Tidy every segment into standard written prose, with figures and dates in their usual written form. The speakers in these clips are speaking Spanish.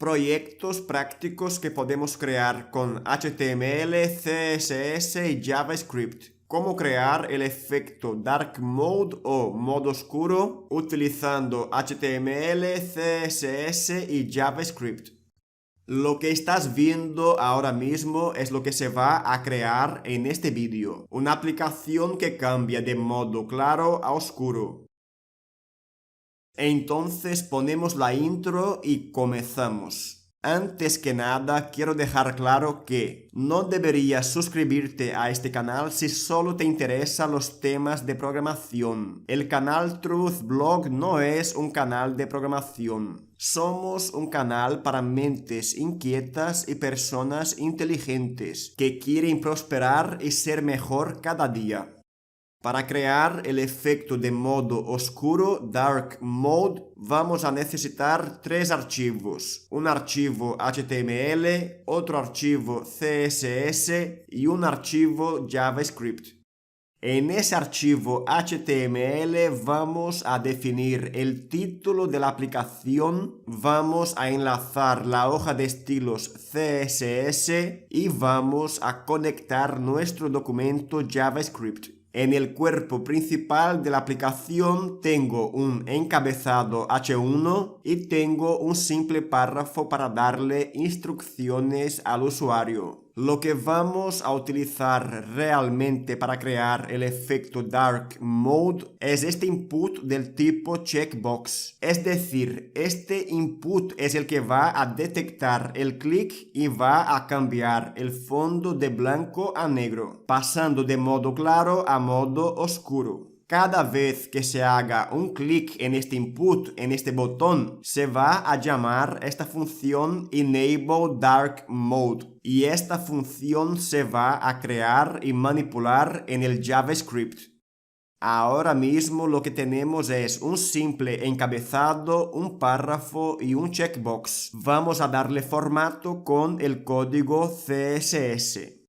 Proyectos prácticos que podemos crear con HTML, CSS y JavaScript. Cómo crear el efecto Dark Mode o modo oscuro utilizando HTML, CSS y JavaScript. Lo que estás viendo ahora mismo es lo que se va a crear en este vídeo. Una aplicación que cambia de modo claro a oscuro. Entonces ponemos la intro y comenzamos. Antes que nada, quiero dejar claro que no deberías suscribirte a este canal si solo te interesan los temas de programación. El canal Truth Blog no es un canal de programación. Somos un canal para mentes inquietas y personas inteligentes que quieren prosperar y ser mejor cada día. Para crear el efecto de modo oscuro, Dark Mode, vamos a necesitar tres archivos. Un archivo HTML, otro archivo CSS y un archivo JavaScript. En ese archivo HTML vamos a definir el título de la aplicación, vamos a enlazar la hoja de estilos CSS y vamos a conectar nuestro documento JavaScript. En el cuerpo principal de la aplicación tengo un encabezado H1 y tengo un simple párrafo para darle instrucciones al usuario. Lo que vamos a utilizar realmente para crear el efecto Dark Mode es este input del tipo checkbox. Es decir, este input es el que va a detectar el clic y va a cambiar el fondo de blanco a negro, pasando de modo claro a modo oscuro. Cada vez que se haga un clic en este input, en este botón, se va a llamar esta función Enable Dark Mode y esta función se va a crear y manipular en el JavaScript. Ahora mismo lo que tenemos es un simple encabezado, un párrafo y un checkbox. Vamos a darle formato con el código CSS.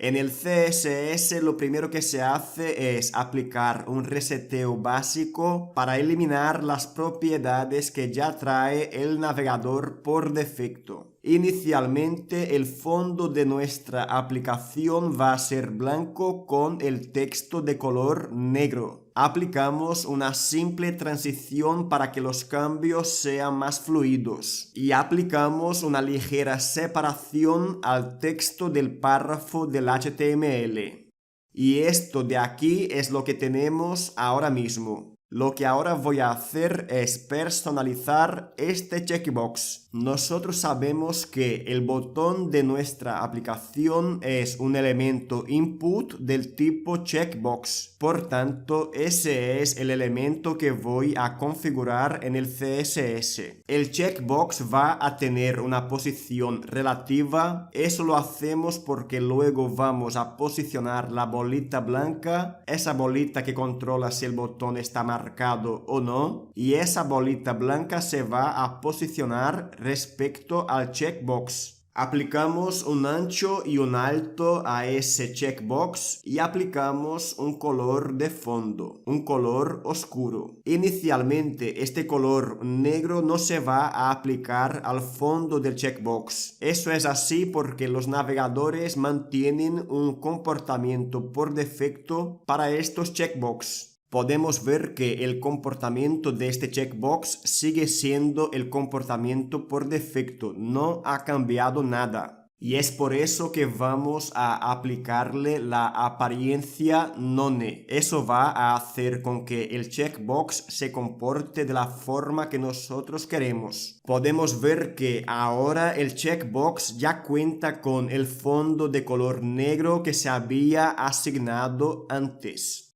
En el CSS lo primero que se hace es aplicar un reseteo básico para eliminar las propiedades que ya trae el navegador por defecto. Inicialmente el fondo de nuestra aplicación va a ser blanco con el texto de color negro. Aplicamos una simple transición para que los cambios sean más fluidos y aplicamos una ligera separación al texto del párrafo del HTML. Y esto de aquí es lo que tenemos ahora mismo. Lo que ahora voy a hacer es personalizar este checkbox. Nosotros sabemos que el botón de nuestra aplicación es un elemento input del tipo checkbox. Por tanto, ese es el elemento que voy a configurar en el CSS. El checkbox va a tener una posición relativa. Eso lo hacemos porque luego vamos a posicionar la bolita blanca, esa bolita que controla si el botón está marcado o no, y esa bolita blanca se va a posicionar respecto al checkbox. Aplicamos un ancho y un alto a ese checkbox y aplicamos un color de fondo, un color oscuro. Inicialmente este color negro no se va a aplicar al fondo del checkbox. Eso es así porque los navegadores mantienen un comportamiento por defecto para estos checkbox. Podemos ver que el comportamiento de este checkbox sigue siendo el comportamiento por defecto, no ha cambiado nada. Y es por eso que vamos a aplicarle la apariencia none. Eso va a hacer con que el checkbox se comporte de la forma que nosotros queremos. Podemos ver que ahora el checkbox ya cuenta con el fondo de color negro que se había asignado antes.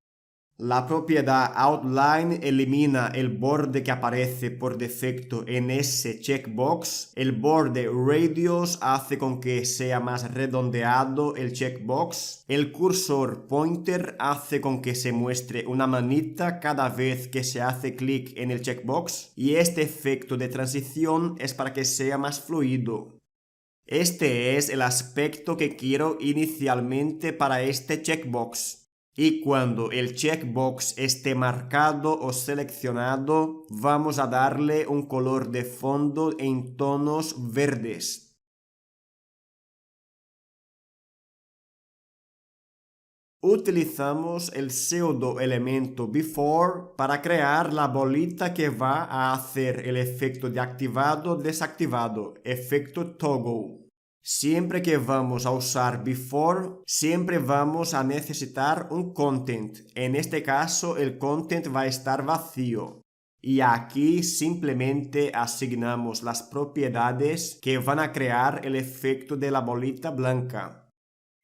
La propiedad outline elimina el borde que aparece por defecto en ese checkbox. El borde radius hace con que sea más redondeado el checkbox. El cursor pointer hace con que se muestre una manita cada vez que se hace clic en el checkbox. Y este efecto de transición es para que sea más fluido. Este es el aspecto que quiero inicialmente para este checkbox. Y cuando el checkbox esté marcado o seleccionado, vamos a darle un color de fondo en tonos verdes. Utilizamos el pseudo elemento before para crear la bolita que va a hacer el efecto de activado-desactivado, efecto toggle. Siempre que vamos a usar before, siempre vamos a necesitar un content. En este caso, el content va a estar vacío. Y aquí simplemente asignamos las propiedades que van a crear el efecto de la bolita blanca.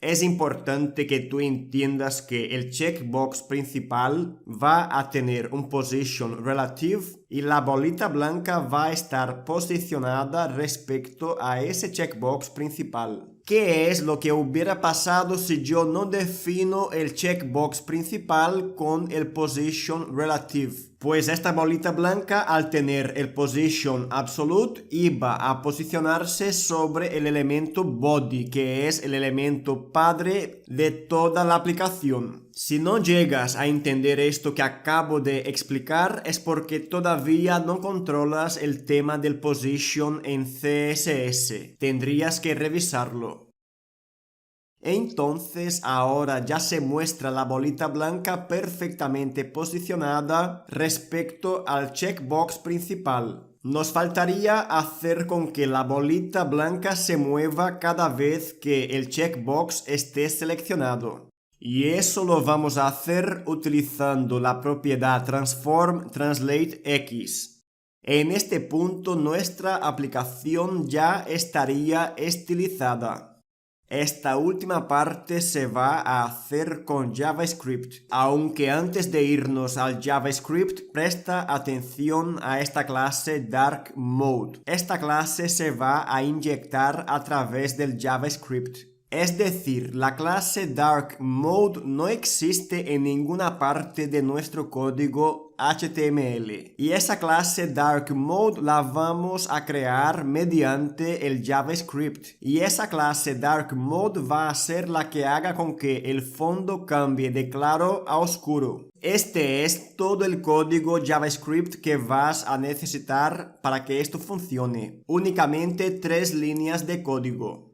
Es importante que tú entiendas que el checkbox principal va a tener un position relative y la bolita blanca va a estar posicionada respecto a ese checkbox principal. ¿Qué es lo que hubiera pasado si yo no defino el checkbox principal con el position relative? Pues esta bolita blanca, al tener el position absolute, iba a posicionarse sobre el elemento body, que es el elemento padre de toda la aplicación. Si no llegas a entender esto que acabo de explicar, es porque todavía no controlas el tema del position en CSS. Tendrías que revisarlo. Entonces ahora ya se muestra la bolita blanca perfectamente posicionada respecto al checkbox principal. Nos faltaría hacer con que la bolita blanca se mueva cada vez que el checkbox esté seleccionado. Y eso lo vamos a hacer utilizando la propiedad Transform Translate X. En este punto nuestra aplicación ya estaría estilizada. Esta última parte se va a hacer con JavaScript, aunque antes de irnos al JavaScript, presta atención a esta clase Dark Mode. Esta clase se va a inyectar a través del JavaScript. Es decir, la clase Dark Mode no existe en ninguna parte de nuestro código HTML. Y esa clase Dark Mode la vamos a crear mediante el JavaScript. Y esa clase Dark Mode va a ser la que haga con que el fondo cambie de claro a oscuro. Este es todo el código JavaScript que vas a necesitar para que esto funcione. Únicamente 3 líneas de código.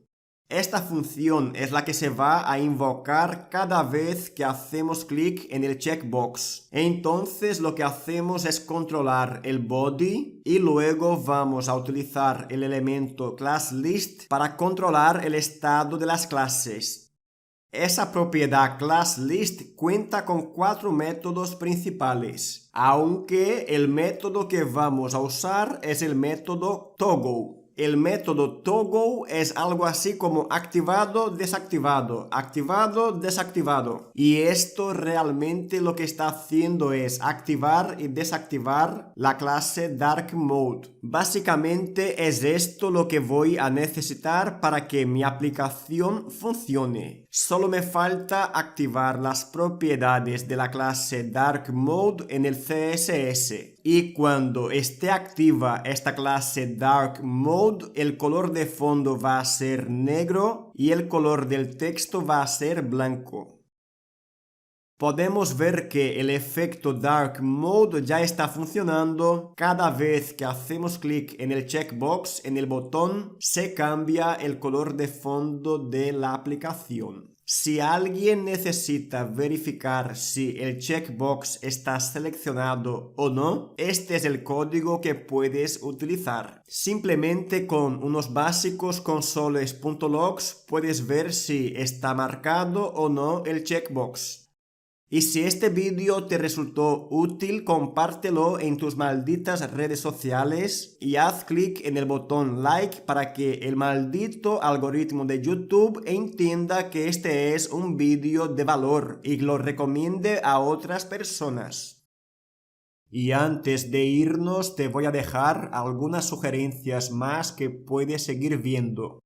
Esta función es la que se va a invocar cada vez que hacemos clic en el checkbox. Entonces lo que hacemos es controlar el body y luego vamos a utilizar el elemento classList para controlar el estado de las clases. Esa propiedad classList cuenta con 4 métodos principales, aunque el método que vamos a usar es el método toggle. El método toggle es algo así como activado, desactivado, activado, desactivado. Y esto realmente lo que está haciendo es activar y desactivar la clase Dark Mode. Básicamente es esto lo que voy a necesitar para que mi aplicación funcione. Solo me falta activar las propiedades de la clase Dark Mode en el CSS. Y cuando esté activa esta clase Dark Mode, el color de fondo va a ser negro y el color del texto va a ser blanco. Podemos ver que el efecto Dark Mode ya está funcionando. Cada vez que hacemos clic en el checkbox, en el botón, se cambia el color de fondo de la aplicación. Si alguien necesita verificar si el checkbox está seleccionado o no, este es el código que puedes utilizar. Simplemente con unos básicos consoles.logs puedes ver si está marcado o no el checkbox. Y si este vídeo te resultó útil, compártelo en tus malditas redes sociales y haz clic en el botón like para que el maldito algoritmo de YouTube entienda que este es un vídeo de valor y lo recomiende a otras personas. Y antes de irnos te voy a dejar algunas sugerencias más que puedes seguir viendo.